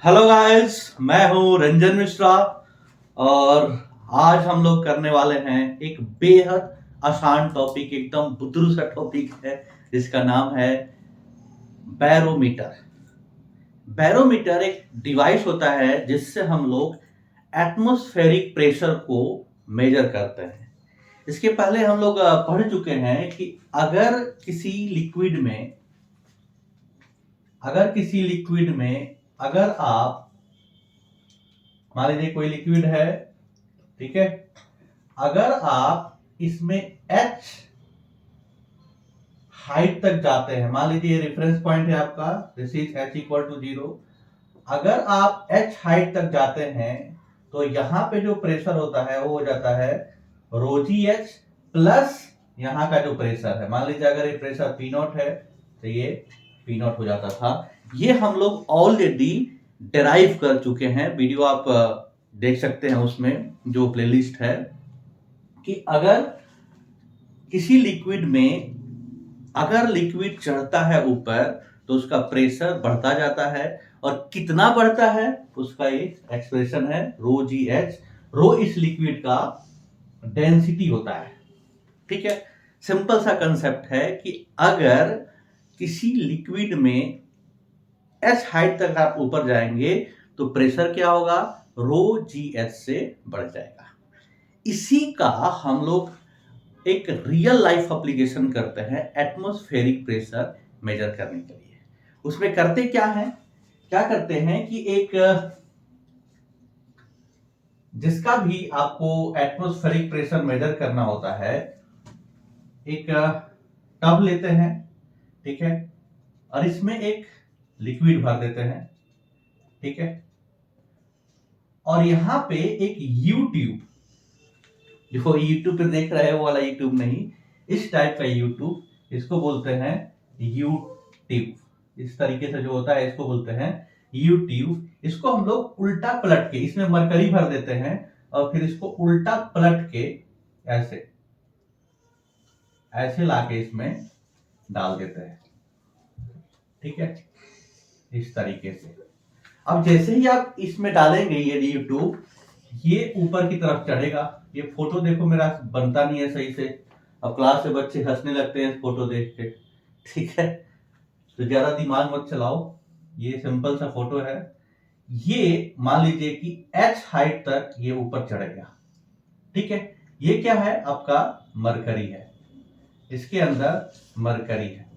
Hello guys, मैं हूं रंजन मिश्रा और आज हम लोग करने वाले हैं एक बेहद आसान टॉपिक, एकदम बुद्धरू सा टॉपिक है जिसका नाम है बैरोमीटर। बैरोमीटर एक डिवाइस होता है जिससे हम लोग एटमॉस्फेरिक प्रेशर को मेजर करते हैं। इसके पहले हम लोग पढ़ चुके हैं कि अगर किसी लिक्विड में अगर आप मान लीजिए कोई लिक्विड है, ठीक है, अगर आप इसमें H हाइट तक जाते हैं, मान लीजिए रेफरेंस पॉइंट है आपका, this is H equal to 0। अगर आप H हाइट तक जाते हैं तो यहां पे जो प्रेशर होता है वो हो जाता है ρgH प्लस यहां का जो प्रेशर है, मान लीजिए अगर ये प्रेशर P0 है तो ये P0 हो जाता था। ये हम लोग ऑलरेडी डेराइव कर चुके हैं, वीडियो आप देख सकते हैं उसमें जो प्लेलिस्ट है, कि अगर किसी लिक्विड में अगर लिक्विड चढ़ता है ऊपर तो उसका प्रेशर बढ़ता जाता है, और कितना बढ़ता है उसका एक एक्सप्रेशन है ρgH। रो इस लिक्विड का डेंसिटी होता है, ठीक है। सिंपल सा कंसेप्ट है कि अगर किसी लिक्विड में H हाइट तक आप ऊपर जाएंगे तो प्रेशर क्या होगा, ρgH से बढ़ जाएगा। इसी का हम लोग एक रियल लाइफ एप्लीकेशन करते हैं एटमॉस्फेरिक प्रेशर मेजर करने के लिए। उसमें करते क्या करते हैं कि एक जिसका भी आपको एटमॉस्फेरिक प्रेशर मेजर करना होता है, एक टब लेते हैं, ठीक है, और इसमें एक लिक्विड भर देते हैं, ठीक है, और यहां पे एक यू ट्यूब, जो यूट्यूब पे देख रहे हैं वो वाला यूट्यूब नहीं, इस टाइप का यूट्यूब, इसको बोलते हैं यू ट्यूब। इस तरीके से जो होता है इसको बोलते हैं यू ट्यूब। इसको हम लोग उल्टा पलट के इसमें मरकरी भर देते हैं और फिर इसको उल्टा पलट के ऐसे ऐसे लाके इसमें डाल देते हैं, ठीक है, इस तरीके से। अब जैसे ही आप इसमें डालेंगे ये यूट्यूब, ये ऊपर की तरफ चढ़ेगा। ये फोटो देखो मेरा बनता नहीं है सही से, अब क्लास में बच्चे हंसने लगते हैं फोटो देख के, ठीक है, तो ज्यादा दिमाग मत चलाओ। ये सिंपल सा फोटो है। ये मान लीजिए कि H हाइट तक ये ऊपर चढ़ गया, ठीक है। ये क्या है, आपका मरकरी है, इसके अंदर मरकरी है।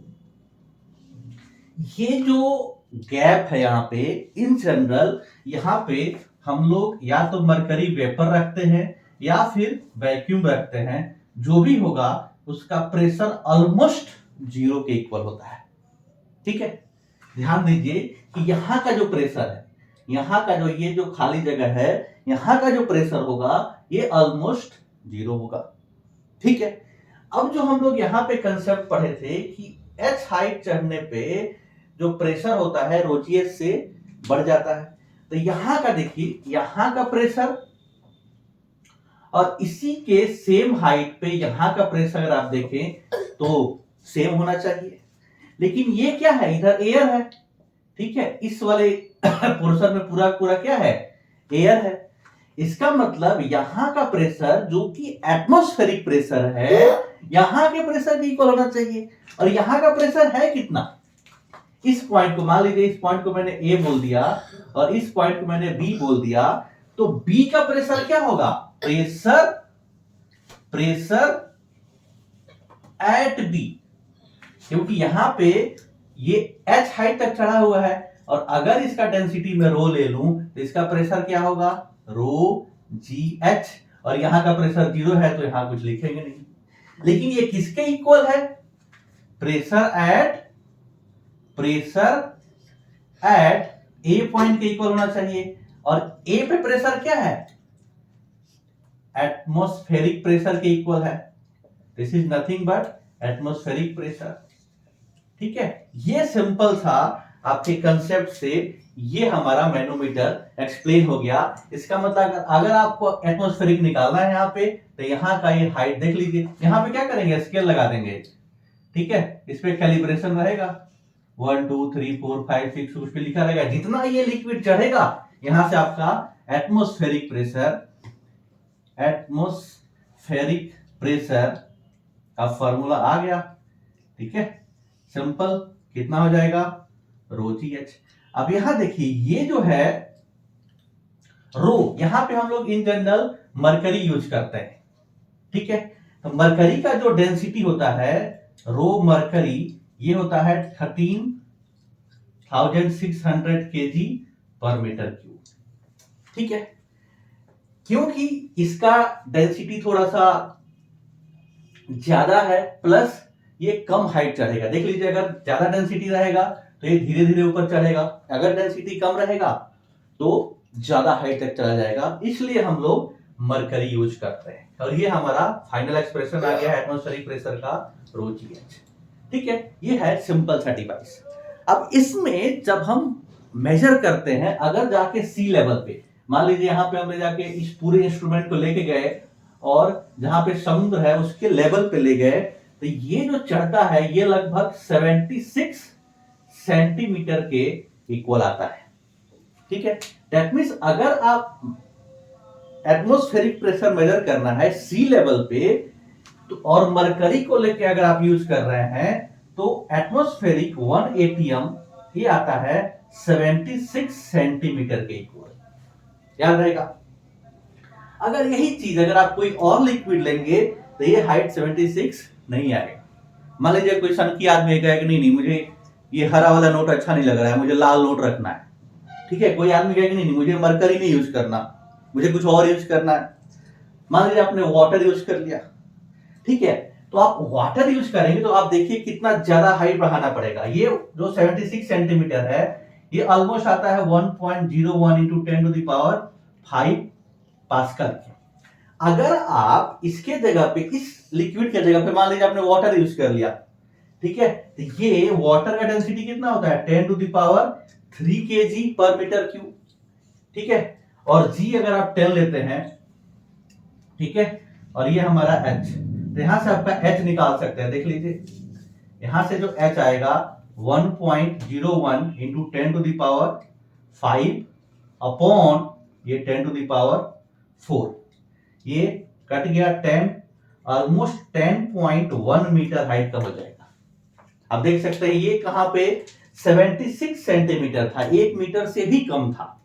ये जो गैप है यहाँ पे, इन जनरल यहाँ पे हम लोग या तो मरकरी वेपर रखते हैं या फिर वैक्यूम रखते हैं, जो भी होगा उसका प्रेशर ऑलमोस्ट 0 के इक्वल होता है, ठीक है। ध्यान दीजिए कि यहाँ का जो प्रेशर है, यहाँ का जो ये जो खाली जगह है, यहाँ का जो प्रेशर होगा ये ऑलमोस्ट 0 होगा, ठीक है। अब जो हम लोग यहाँ पे कंसेप्ट पढ़े थे कि H हाइट चढ़ने पे जो प्रेशर होता है ρgH से बढ़ जाता है, तो यहां का देखिए, यहां का प्रेशर और इसी के सेम हाइट पे यहां का प्रेशर अगर आप देखें तो सेम होना चाहिए, लेकिन ये क्या है, इधर एयर है, ठीक है, इस वाले पोर्शन में पूरा पूरा क्या है, एयर है। इसका मतलब यहां का प्रेशर जो कि एटमॉस्फेरिक प्रेशर है, यहां के प्रेशर के इक्वल होना चाहिए। और यहां का प्रेशर है कितना, इस पॉइंट को मान लीजिए, इस पॉइंट को मैंने ए बोल दिया और इस पॉइंट को मैंने बी बोल दिया, तो बी का प्रेशर क्या होगा, प्रेशर एट बी, क्योंकि यहां पे ये H हाइट तक चढ़ा हुआ है, और अगर इसका डेंसिटी में रो ले लूं तो इसका प्रेशर क्या होगा, ρgH, और यहां का प्रेशर 0 है तो यहां कुछ लिखेंगे नहीं। लेकिन ये किसके इक्वल है, प्रेशर एट ए पॉइंट के इक्वल होना चाहिए, और ए पे प्रेशर क्या है, एटमॉस्फेरिक प्रेशर के इक्वल है। This is nothing but atmospheric pressure, ठीक है। ये सिंपल सा आपके कंसेप्ट से ये हमारा मैनोमीटर एक्सप्लेन हो गया। इसका मतलब अगर आपको एटमॉस्फेरिक निकालना है यहाँ पे, तो यहाँ का ये हाइट देख लीजिए, यहाँ पे क्या करेंगे, स्केल लगा देंगे, ठीक है, इस पे कैलिब्रेशन रहेगा, 1 2 3 4 5 6 कुछ पे लिखा रहेगा। जितना ये लिक्विड चढ़ेगा यहां से आपका एटमॉस्फेरिक प्रेशर का फॉर्मूला आ गया। ठीक है, सिंपल। कितना हो जाएगा, ρGH। अब यहां देखिए ये जो है रो, यहां पे हम लोग इन जनरल मरकरी यूज करते हैं। ठीक है, तो मरकरी का जो डेंसिटी होता है रो मरकरी, ये होता है 13,600 kg पर मीटर क्यूब। ठीक है, क्योंकि इसका डेंसिटी थोड़ा सा ज्यादा है, प्लस ये कम हाइट चढ़ेगा। देख लीजिए, अगर ज्यादा डेंसिटी रहेगा तो ये धीरे धीरे ऊपर चढ़ेगा, अगर डेंसिटी कम रहेगा तो ज्यादा हाइट तक चला जाएगा। इसलिए हम लोग मरकरी यूज करते हैं। और ये हमारा फाइनल एक्सप्रेशन आ गया एटमॉस्फेरिक प्रेशर का ρGH। ठीक है, ये है सिंपल सा डिवाइस। अब इसमें जब हम मेजर करते हैं, अगर जाके सी लेवल पे, मान लीजिए यहाँ पे हमने जाके इस पूरे इंस्ट्रूमेंट को लेके गए और जहां पे समुद्र है उसके लेवल पे ले गए, तो ये जो चढ़ता है ये लगभग 76 सेंटीमीटर के इक्वल आता है। ठीक है, दैट मीन्स अगर आप एटमॉस्फेरिक प्रेशर मेजर करना है सी लेवल पे, तो और मरकरी को लेके अगर आप यूज कर रहे हैं, तो एटमॉस्फेरिक 1 atm ये आता है 76 सेंटीमीटर के इक्वल। याद रहेगा। अगर यही चीज अगर आप कोई और लिक्विड लेंगे तो ये हाइट 76 नहीं आएगा। मान लीजिए कोई सन की आदमी कहेगा कि नहीं मुझे ये हरा वाला नोट अच्छा नहीं लग रहा है, मुझे लाल नोट रखना है। ठीक है, कोई आदमी कहेगा नहीं मुझे मरकरी नहीं यूज करना, मुझे कुछ और यूज करना है। मान लीजिए आपने वाटर यूज कर लिया। ठीक है, तो आप वाटर यूज करेंगे तो आप देखिए कितना ज्यादा हाइट बढ़ाना पड़ेगा। ये जो 76 सेंटीमीटर है ये ऑलमोस्ट आता है 1.01 into 10 to the power 5 pascal. अगर आप इसके जगह पे, इस लिक्विड के जगह पे मान लीजिए आपने वाटर यूज कर लिया, ठीक है, तो ये वाटर का डेंसिटी कितना होता है 10 टू द पावर 3 kg पर मीटर क्यूब। ठीक है, और जी अगर आप 10 लेते हैं, ठीक है, और ये हमारा H, तो यहां से आपका H निकाल सकते हैं। देख लीजिए यहां से जो H आएगा 1.01 into 10 to the power 5 upon ये 10 टू द पावर 4, ये कट गया 10, ऑलमोस्ट 10.1 मीटर हाइट का हो जाएगा। आप देख सकते हैं ये कहां पे 76 सेंटीमीटर था, 1 मीटर से भी कम था।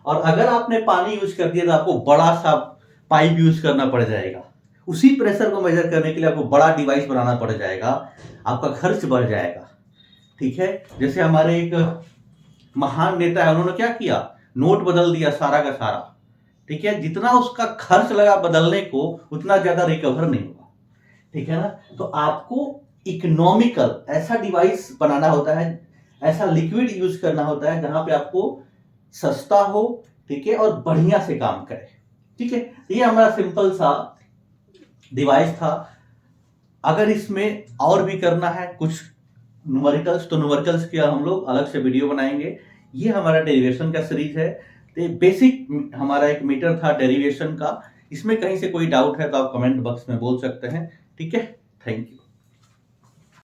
और अगर आपने पानी यूज कर दिया तो आपको बड़ा सा पाइप यूज करना पड़ जाएगा। उसी प्रेशर को मेजर करने के लिए आपको बड़ा डिवाइस बनाना पड़ जाएगा, आपका खर्च बढ़ जाएगा। ठीक है, जैसे हमारे एक महान नेता है, उन्होंने क्या किया, नोट बदल दिया सारा का सारा। ठीक है, जितना उसका खर्च लगा बदलने को उतना ज्यादा रिकवर नहीं हुआ। ठीक है ना, तो आपको इकोनॉमिकल ऐसा डिवाइस बनाना होता है, ऐसा लिक्विड यूज करना होता है जहां पे आपको सस्ता हो, ठीक है, और बढ़िया से काम करे। ठीक है, ये हमारा सिंपल सा डिवाइस था। अगर इसमें और भी करना है कुछ न्यूमेरिकल्स, तो न्यूमेरिकल्स के हम लोग अलग से वीडियो बनाएंगे। ये हमारा डेरिवेशन का सीरीज है। तो बेसिक हमारा एक मीटर था डेरिवेशन का। इसमें कहीं से कोई डाउट है तो आप कमेंट बॉक्स में बोल सकते हैं। ठीक है, थैंक यू।